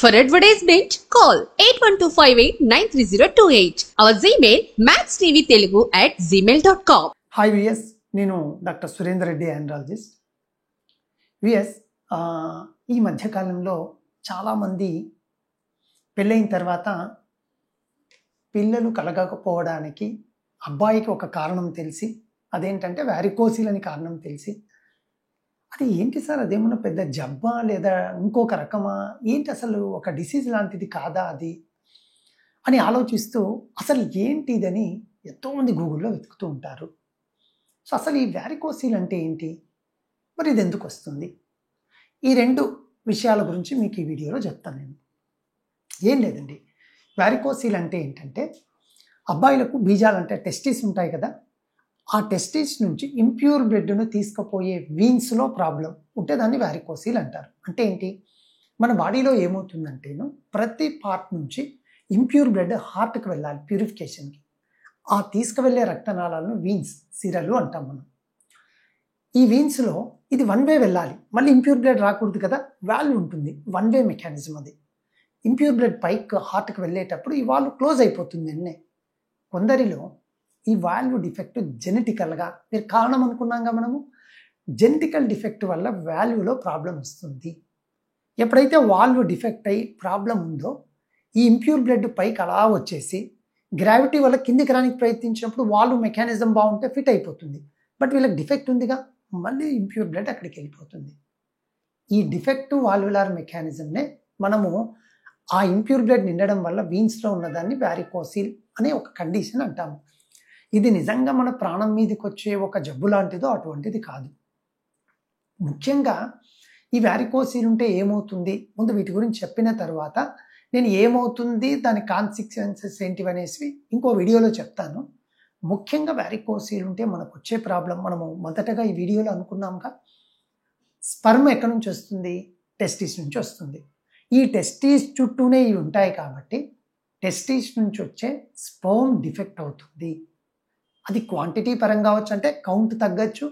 For advertisement, call 8125893028. Our Gmail mathstvtelugu@gmail.com. Hi విఎస్, నేను doctor Surender Reddy, andrologist. విఎస్, ఈ మధ్యకాలంలో చాలామంది పెళ్ళైన తర్వాత పిల్లలు కలగకపోవడానికి అబ్బాయికి ఒక కారణం తెలిసి, అదేంటంటే వారికోసిల్ అని కారణం తెలిసి, అది ఏంటి సార్, అదేమన్నా పెద్ద జబ్బా లేదా ఇంకొక రకమా, ఏంటి అసలు ఒక డిసీజ్ లాంటిది కాదా అది అని ఆలోచిస్తూ అసలు ఏంటి ఇదని ఎంతోమంది గూగుల్లో వెతుకుతూ ఉంటారు. సో అసలు ఈ వారికోసిల్ అంటే ఏంటి, మరి ఇది ఎందుకు వస్తుంది, ఈ రెండు విషయాల గురించి మీకు ఈ వీడియోలో చెప్తాను నేను. ఏం లేదండి, వారికోసిల్ అంటే ఏంటంటే అబ్బాయిలకు బీజాలంటే టెస్టిస్ ఉంటాయి కదా, ఆ టెస్టిస్ నుంచి ఇంప్యూర్ బ్లడ్ను తీసుకుపోయే వీన్స్లో ప్రాబ్లం ఉంటే దాన్ని వారికోసిల్ అంటారు. అంటే ఏంటి, మన బాడీలో ఏమవుతుందంటేను ప్రతి పార్ట్ నుంచి ఇంప్యూర్ బ్లడ్ హార్ట్కి వెళ్ళాలి ప్యూరిఫికేషన్కి. ఆ తీసుకువెళ్ళే రక్తనాళాలను వీన్స్, సిరలు అంటాం మనం. ఈ వీన్స్లో ఇది వన్ వే వెళ్ళాలి, మళ్ళీ ఇంప్యూర్ బ్లడ్ రాకూడదు కదా, వాల్వ్ ఉంటుంది, వన్ వే మెకానిజం అది. ఇంప్యూర్ బ్లడ్ పైకి హార్ట్కి వెళ్ళేటప్పుడు ఈ వాల్వ్ క్లోజ్ అయిపోతుంది అన్నే. కొందరిలో ఈ వాల్వ్ డిఫెక్ట్ జెనెటికల్గా, మీరు కారణం అనుకున్నాగా మనము, జెనెటికల్ డిఫెక్ట్ వల్ల వాల్వ్లో ప్రాబ్లం వస్తుంది. ఎప్పుడైతే వాల్వ్ డిఫెక్ట్ అయ్యి ప్రాబ్లం ఉందో ఈ ఇంప్యూర్ బ్లడ్ పైకి అలా వచ్చేసి గ్రావిటీ వల్ల కిందికి రానికి ప్రయత్నించినప్పుడు వాల్వ్ మెకానిజం బాగుంటే ఫిట్ అయిపోతుంది. బట్ వీళ్ళకి డిఫెక్ట్ ఉందిగా, మళ్ళీ ఇంప్యూర్ బ్లడ్ అక్కడికి వెళ్ళిపోతుంది. ఈ డిఫెక్ట్ వాల్వులార్ మెకానిజంనే మనము ఆ ఇంప్యూర్ బ్లడ్ నిండడం వల్ల వీన్స్లో ఉన్నదాన్ని వారికోసిల్ అనే ఒక కండిషన్ అంటాము. ఇది నిజంగా మన ప్రాణం మీదకి వచ్చే ఒక జబ్బు లాంటిదో అటువంటిది కాదు. ముఖ్యంగా ఈ వారికోసిల్ ఉంటే ఏమవుతుంది, ముందు వీటి గురించి చెప్పిన తర్వాత నేను ఏమవుతుంది, దాని కాన్సిక్వెన్సెస్ ఏంటివి అనేసి ఇంకో వీడియోలో చెప్తాను. ముఖ్యంగా వారికోసిల్ ఉంటే మనకు వచ్చే ప్రాబ్లం, మనము మొదటగా ఈ వీడియోలో అనుకున్నాంగా, స్పర్మ్ ఎక్కడి నుంచి వస్తుంది, టెస్టిస్ నుంచి వస్తుంది. ఈ టెస్టిస్ చుట్టూనే ఇవి ఉంటాయి కాబట్టి టెస్టిస్ నుంచి వచ్చే స్పర్మ్ డిఫెక్ట్ అవుతుంది. అది క్వాంటిటీ పరంగా కావచ్చు, అంటే కౌంట్ తగ్గచ్చు,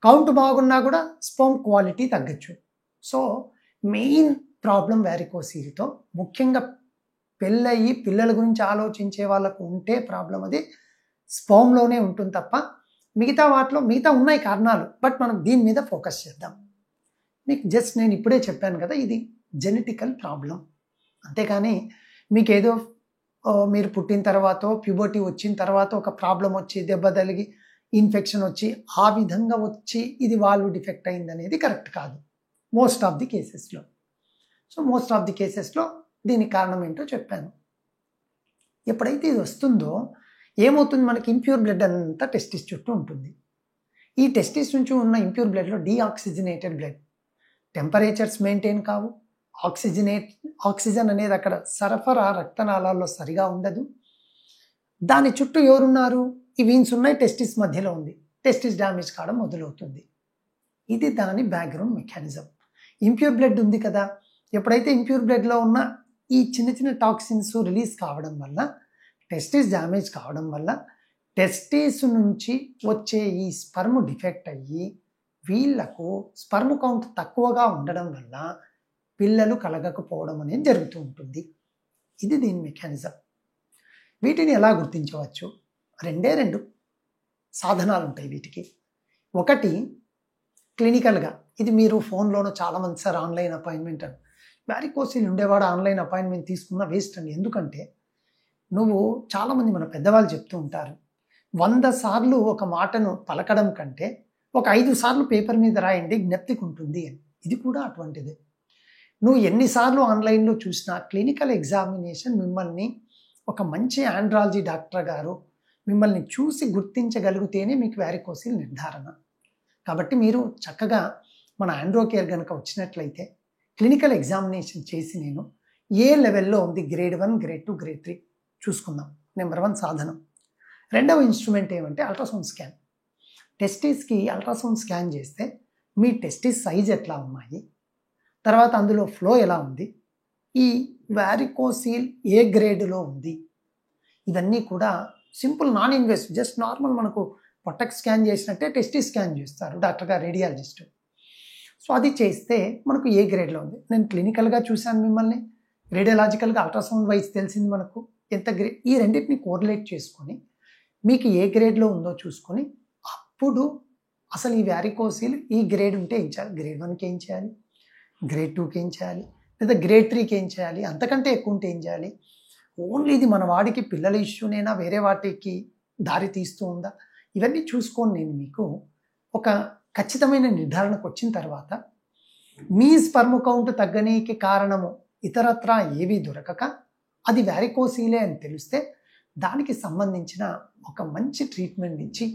కౌంట్ బాగున్నా కూడా స్పర్మ్ క్వాలిటీ తగ్గచ్చు. సో మెయిన్ ప్రాబ్లం వారికోసిల్తో, ముఖ్యంగా పెళ్ళయి పిల్లల గురించి ఆలోచించే వాళ్ళకు ఉంటే ప్రాబ్లం అది స్పర్మ్లోనే ఉంటుంది తప్ప మిగతా వాటిలో మిగతా ఉన్నాయి కారణాలు, బట్ మనం దీని మీద ఫోకస్ చేద్దాం. మీకు జస్ట్ నేను ఇప్పుడే చెప్పాను కదా, ఇది జెనెటికల్ ప్రాబ్లం. అంతేకాని మీకేదో మీరు పుట్టిన తర్వాత ప్యూబర్టీ వచ్చిన తర్వాత ఒక ప్రాబ్లం వచ్చి దెబ్బ తగిలి ఇన్ఫెక్షన్ వచ్చి ఆ విధంగా వచ్చి ఇది వాల్వ్ డిఫెక్ట్ అయింది అనేది కరెక్ట్ కాదు మోస్ట్ ఆఫ్ ది కేసెస్లో. సో మోస్ట్ ఆఫ్ ది కేసెస్లో దీనికి కారణం ఏంటో చెప్పాను. ఎప్పుడైతే ఇది వస్తుందో ఏమవుతుంది, మనకి ఇంప్యూర్ బ్లడ్ అంతా టెస్టిస్ చుట్టూ ఉంటుంది. ఈ టెస్టిస్ నుంచి ఉన్న ఇంప్యూర్ బ్లడ్లో డీఆక్సిజనేటెడ్ బ్లడ్, టెంపరేచర్స్ మెయింటైన్ కావు, ఆక్సిజన్ అనేది అక్కడ సరఫరా రక్తనాళాల్లో సరిగా ఉండదు. దాని చుట్టూ ఎవరున్నారు, ఈ వీన్స్ ఉన్నాయి, టెస్టిస్ మధ్యలో ఉంది, టెస్టిస్ డ్యామేజ్ కావడం మొదలవుతుంది. ఇది దాని బ్యాక్గ్రౌండ్ మెకానిజం. ఇంప్యూర్ బ్లడ్ ఉంది కదా, ఎప్పుడైతే ఇంప్యూర్ బ్లడ్లో ఉన్న ఈ చిన్న చిన్న టాక్సిన్స్ రిలీజ్ కావడం వల్ల, టెస్టిస్ డ్యామేజ్ కావడం వల్ల టెస్టిస్ నుంచి వచ్చే ఈ స్పర్మ్ డిఫెక్ట్ అయ్యి వీళ్లకు స్పర్మ్ కౌంట్ తక్కువగా ఉండడం వల్ల పిల్లలు కలగకపోవడం అనేది జరుగుతూ ఉంటుంది. ఇది దీని మెకానిజం. వీటిని ఎలా గుర్తించవచ్చు, రెండు సాధనాలు ఉంటాయి వీటికి. ఒకటి క్లినికల్గా, ఇది మీరు ఫోన్లోనూ చాలామంది సార్ ఆన్లైన్ అపాయింట్మెంట్ అని, వారికోసిల్ ఉండేవాడు ఆన్లైన్ అపాయింట్మెంట్ తీసుకున్న వేస్ట్ అండి. ఎందుకంటే నువ్వు చాలామంది మన పెద్దవాళ్ళు చెప్తూ ఉంటారు, 100 సార్లు ఒక మాటను పలకడం కంటే ఒక 5 సార్లు పేపర్ మీద రాయండి, జ్ఞప్తికి ఉంటుంది అని. ఇది కూడా అటువంటిదే. నువ్వు ఎన్నిసార్లు ఆన్లైన్లో చూసినా క్లినికల్ ఎగ్జామినేషన్ మిమ్మల్ని ఒక మంచి ఆండ్రాలజీ డాక్టర్ గారు మిమ్మల్ని చూసి గుర్తించగలిగితేనే మీకు వారికోసిల్ నిర్ధారణ. కాబట్టి మీరు చక్కగా మన ఆండ్రో కేర్ కనుక వచ్చినట్లయితే క్లినికల్ ఎగ్జామినేషన్ చేసి నేను ఏ లెవెల్లో ఉంది, గ్రేడ్ 1, గ్రేడ్ 2, గ్రేడ్ 3 చూసుకుందాం. నెంబర్ 1 సాధనం. రెండవ ఇన్స్ట్రుమెంట్ ఏమంటే అల్ట్రాసౌండ్ స్కాన్. టెస్టిస్కి అల్ట్రాసౌండ్ స్కాన్ చేస్తే మీ టెస్టిస్ సైజ్ ఎట్లా ఉన్నాయి, తర్వాత అందులో ఫ్లో ఎలా ఉంది, ఈ వారికోసిల్ ఏ గ్రేడ్లో ఉంది, ఇవన్నీ కూడా simple non invasive, just normal మనకు పొట్టకు స్కాన్ చేసినట్టే టెస్టిస్ స్కాన్ చేస్తారు డాక్టర్ గారు, రేడియాలజిస్ట్. సో అది చేస్తే మనకు ఏ గ్రేడ్లో ఉంది. నేను క్లినికల్గా చూశాను మిమ్మల్ని, రేడియోలాజికల్గా అల్ట్రాసౌండ్ వైజ్ తెలిసింది మనకు ఎంత గ్రేడ్, ఈ రెండింటిని కోరిలేట్ చేసుకొని మీకు ఏ గ్రేడ్లో ఉందో చూసుకొని అప్పుడు అసలు ఈ వ్యారికోసిల్ ఈ గ్రేడ్ ఉంటే ఏం చేయాలి, గ్రేడ్ 1కి ఏం చేయాలి, గ్రేడ్ 2కి ఏం చేయాలి, లేదా గ్రేడ్ 3కి ఏం చేయాలి, అంతకంటే ఎక్కువ ఉంటే ఏం చేయాలి, ఓన్లీ ఇది మన వాడికి పిల్లల ఇష్యూనైనా వేరే వాటికి దారి తీస్తూ ఉందా, ఇవన్నీ చూసుకొని నేను మీకు ఒక ఖచ్చితమైన నిర్ధారణకు వచ్చిన తర్వాత మీ స్పర్మ్ కౌంట్ తగ్గనీకి కారణము ఇతరత్రా ఏవి దొరకక అది వ్యారికోసీలే అని తెలిస్తే దానికి సంబంధించిన ఒక మంచి ట్రీట్మెంట్ ఇచ్చి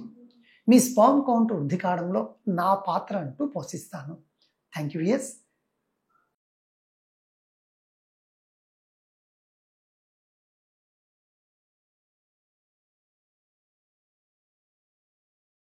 మీ స్పర్మ్ కౌంట్ వృద్ధి కావడంలో నా పాత్ర అంటూ పోషిస్తాను. Thank you. ఎస్